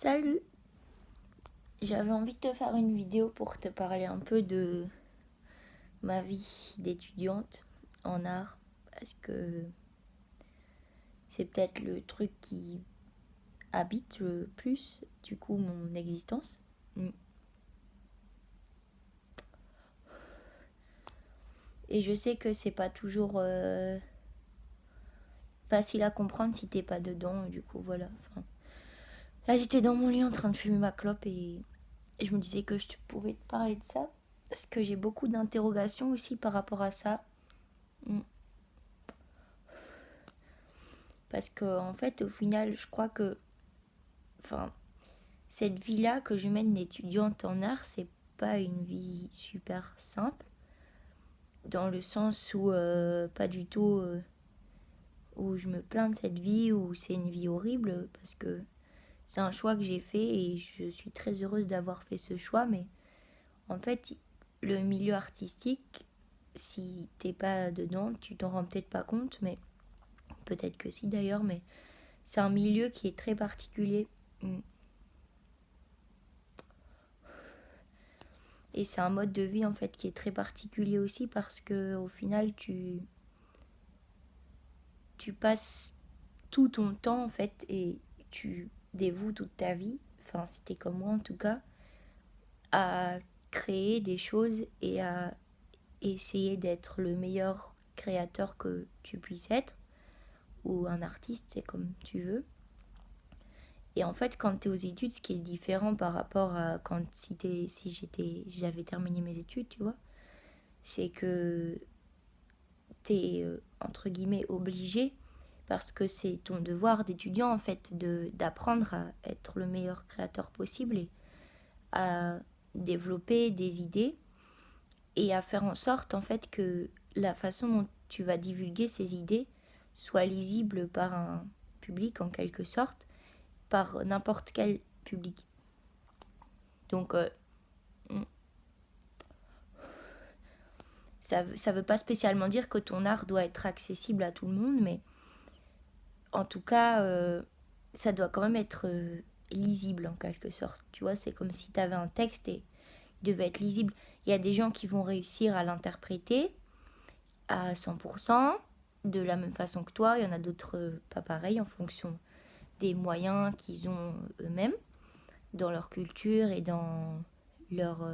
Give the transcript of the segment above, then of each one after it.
Salut! J'avais envie de te faire une vidéo pour te parler un peu de ma vie d'étudiante en art parce que c'est peut-être le truc qui habite le plus du coup mon existence. Et je sais que c'est pas toujours facile à comprendre si t'es pas dedans, du coup voilà. Enfin, là j'étais dans mon lit en train de fumer ma clope et je me disais que je pouvais te parler de ça parce que j'ai beaucoup d'interrogations aussi par rapport à ça. Parce que en fait au final je crois que enfin cette vie-là que je mène d'étudiante en art, c'est pas une vie super simple, dans le sens où pas du tout où je me plains de cette vie, où c'est une vie horrible, parce que c'est un choix que j'ai fait et je suis très heureuse d'avoir fait ce choix, mais en fait, le milieu artistique, si t'es pas dedans, tu t'en rends peut-être pas compte, mais peut-être que si d'ailleurs, mais c'est un milieu qui est très particulier. Et c'est un mode de vie en fait qui est très particulier aussi parce que au final tu passes tout ton temps en fait et tu dévoues toute ta vie, enfin c'était comme moi en tout cas, à créer des choses et à essayer d'être le meilleur créateur que tu puisses être, ou un artiste, c'est comme tu veux. Et en fait, quand tu es aux études, ce qui est différent par rapport à quand j'avais terminé mes études, tu vois, c'est que t'es entre guillemets obligé, parce que c'est ton devoir d'étudiant en fait d'apprendre à être le meilleur créateur possible et à développer des idées et à faire en sorte en fait que la façon dont tu vas divulguer ces idées soit lisible par un public en quelque sorte, par n'importe quel public. Donc ça veut pas spécialement dire que ton art doit être accessible à tout le monde, mais en tout cas, ça doit quand même être lisible en quelque sorte. Tu vois, c'est comme si tu avais un texte et il devait être lisible. Il y a des gens qui vont réussir à l'interpréter à 100% de la même façon que toi. Il y en a d'autres pas pareils en fonction des moyens qu'ils ont eux-mêmes dans leur culture et dans leur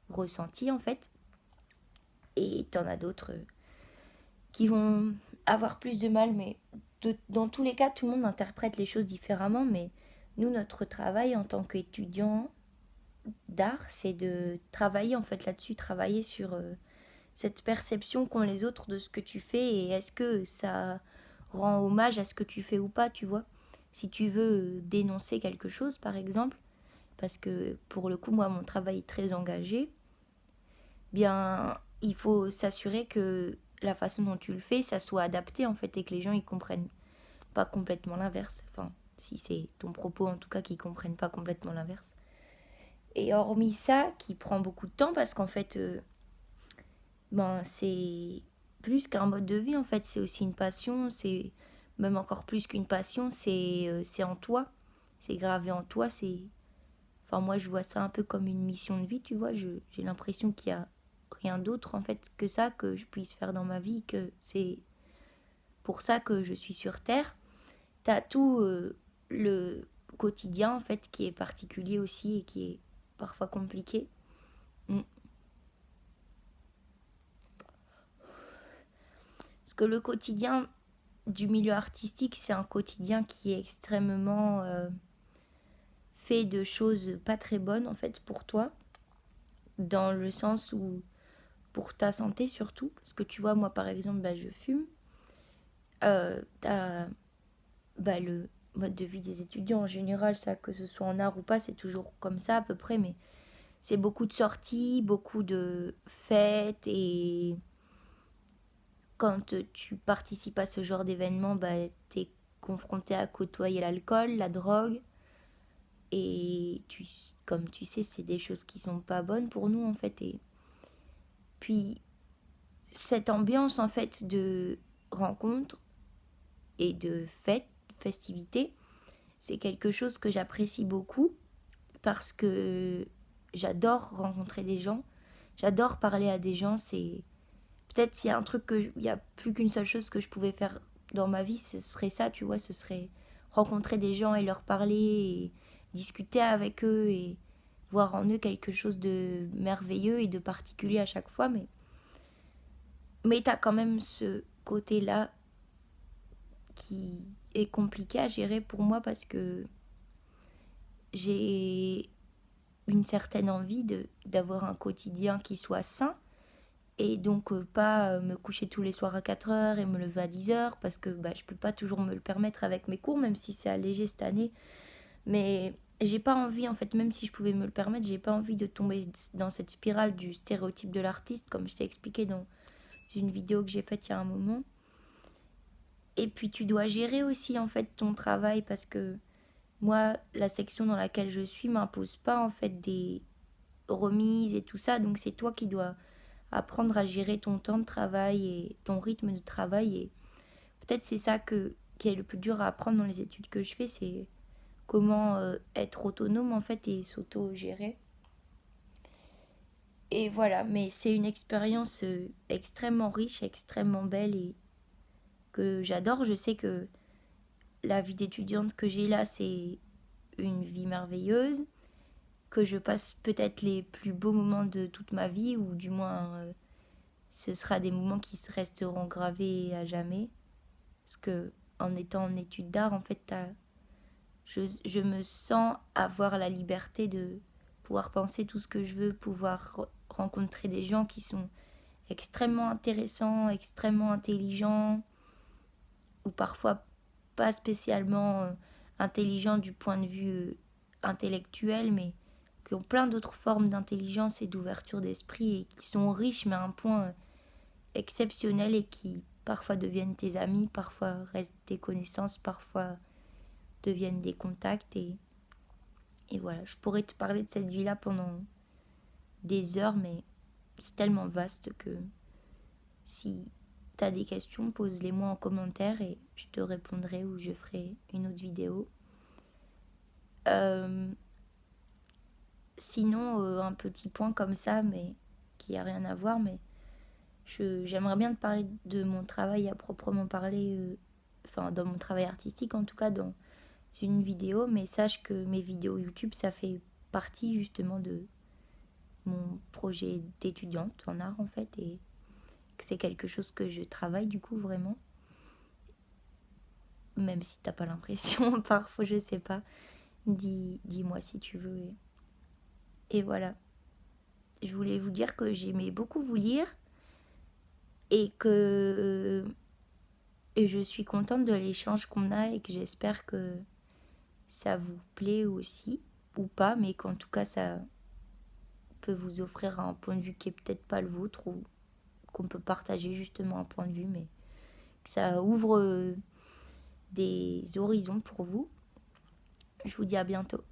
ressenti en fait. Et t'en as d'autres qui vont avoir plus de mal, mais dans tous les cas, tout le monde interprète les choses différemment, mais nous, notre travail en tant qu'étudiant d'art, c'est de travailler en fait là-dessus, travailler sur cette perception qu'ont les autres de ce que tu fais et est-ce que ça rend hommage à ce que tu fais ou pas, tu vois. Si tu veux dénoncer quelque chose, par exemple, parce que pour le coup, moi, mon travail est très engagé, bien, il faut s'assurer que la façon dont tu le fais, ça soit adapté en fait et que les gens ils comprennent pas complètement l'inverse. Enfin, si c'est ton propos en tout cas, qu'ils comprennent pas complètement l'inverse. Et hormis ça, qui prend beaucoup de temps parce qu'en fait, ben c'est plus qu'un mode de vie en fait, c'est aussi une passion, c'est même encore plus qu'une passion, c'est en toi, c'est gravé en toi, c'est enfin moi je vois ça un peu comme une mission de vie, tu vois, j'ai l'impression qu'il y a rien d'autre en fait que ça que je puisse faire dans ma vie, que c'est pour ça que je suis sur terre. T'as tout le quotidien en fait qui est particulier aussi et qui est parfois compliqué. Mm. Parce que le quotidien du milieu artistique, c'est un quotidien qui est extrêmement fait de choses pas très bonnes en fait pour toi, dans le sens où pour ta santé surtout, parce que tu vois moi par exemple bah, je fume, t'as bah, le mode de vie des étudiants en général, ça que ce soit en art ou pas, c'est toujours comme ça à peu près, mais c'est beaucoup de sorties, beaucoup de fêtes et quand tu participes à ce genre d'événement, bah, t'es confronté à côtoyer l'alcool, la drogue et comme tu sais, c'est des choses qui sont pas bonnes pour nous en fait. Et puis cette ambiance en fait de rencontres et de fêtes, festivités, c'est quelque chose que j'apprécie beaucoup parce que j'adore rencontrer des gens, j'adore parler à des gens. C'est peut-être s'il y a un truc que il y a plus qu'une seule chose que je pouvais faire dans ma vie, ce serait ça, tu vois, ce serait rencontrer des gens et leur parler et discuter avec eux et voir en eux quelque chose de merveilleux et de particulier à chaque fois. Mais t'as quand même ce côté-là qui est compliqué à gérer pour moi parce que j'ai une certaine envie d'avoir un quotidien qui soit sain et donc pas me coucher tous les soirs à 4 heures et me lever à 10 heures parce que bah, je peux pas toujours me le permettre avec mes cours, même si c'est allégé cette année. Mais j'ai pas envie, en fait, même si je pouvais me le permettre, j'ai pas envie de tomber dans cette spirale du stéréotype de l'artiste, comme je t'ai expliqué dans une vidéo que j'ai faite il y a un moment. Et puis tu dois gérer aussi en fait ton travail parce que moi, la section dans laquelle je suis m'impose pas en fait des remises et tout ça, donc c'est toi qui dois apprendre à gérer ton temps de travail et ton rythme de travail. Et peut-être c'est ça qui est le plus dur à apprendre dans les études que je fais, c'est comment être autonome en fait et s'auto-gérer. Et voilà, mais c'est une expérience extrêmement riche, extrêmement belle et que j'adore. Je sais que la vie d'étudiante que j'ai là, c'est une vie merveilleuse, que je passe peut-être les plus beaux moments de toute ma vie, ou du moins ce sera des moments qui se resteront gravés à jamais. Parce que en étant en études d'art, en fait, je me sens avoir la liberté de pouvoir penser tout ce que je veux, pouvoir rencontrer des gens qui sont extrêmement intéressants, extrêmement intelligents, ou parfois pas spécialement intelligents du point de vue intellectuel, mais qui ont plein d'autres formes d'intelligence et d'ouverture d'esprit et qui sont riches, mais à un point exceptionnel et qui parfois deviennent tes amis, parfois restent tes connaissances, parfois deviennent des contacts. Et voilà, je pourrais te parler de cette vie-là pendant des heures, mais c'est tellement vaste que si t'as des questions, pose-les-moi en commentaire et je te répondrai ou je ferai une autre vidéo. Sinon, un petit point comme ça, mais qui a rien à voir, mais j'aimerais bien te parler de mon travail à proprement parler, enfin dans mon travail artistique en tout cas, dans une vidéo, mais sache que mes vidéos YouTube, ça fait partie justement de mon projet d'étudiante en art en fait, et que c'est quelque chose que je travaille du coup vraiment, même si t'as pas l'impression, parfois je sais pas, dis-moi si tu veux. Et voilà, je voulais vous dire que j'aimais beaucoup vous lire et que je suis contente de l'échange qu'on a et que j'espère que ça vous plaît aussi, ou pas, mais qu'en tout cas ça peut vous offrir un point de vue qui est peut-être pas le vôtre, ou qu'on peut partager justement un point de vue, mais que ça ouvre des horizons pour vous. Je vous dis à bientôt.